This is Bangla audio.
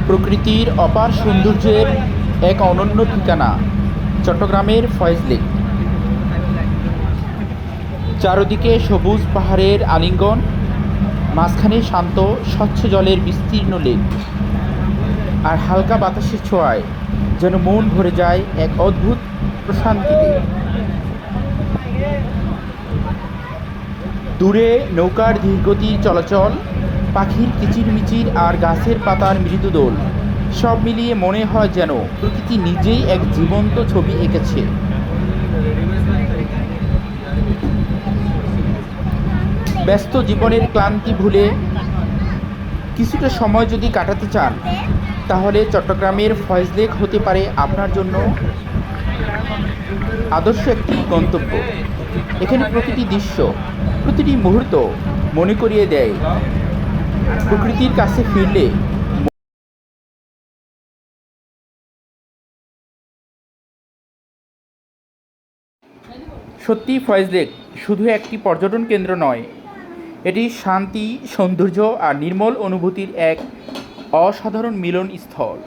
প্রকৃতির অপার সৌন্দর্যের এক অনন্য ঠিকানা চট্টগ্রামের ফয়েজ লেক। চারদিকে সবুজ পাহাড়ের আলিঙ্গন, মাঝখানে শান্ত স্বচ্ছ জলের বিস্তীর্ণ লেক, আর হালকা বাতাসের ছোঁয়ায় যেন মন ভরে যায় এক অদ্ভুত প্রশান্তিতে। দূরে নৌকার ধীরগতি চলাচল, পাখির কিচিরমিচির আর গাছের পাতার মৃদু দোল, সব মিলিয়ে মনে হয় যেন প্রকৃতি নিজেই এক জীবন্ত ছবি এঁকেছে। ব্যস্ত জীবনের ক্লান্তি ভুলে কিছুটা সময় যদি কাটাতে চান, তাহলে চট্টগ্রামের ফয়েজ লেক হতে পারে আপনার জন্য আদর্শ একটি গন্তব্য। এখানে প্রকৃতি দৃশ্য, প্রতিটি মুহূর্ত মনে করিয়ে দেয় প্রকৃতির কাছে ফিরলে সত্যি ফয়েজ লেক শুধু একটি পর্যটন কেন্দ্র নয়, এটি শান্তি, সৌন্দর্য আর নির্মল অনুভূতির এক অসাধারণ মিলনস্থল।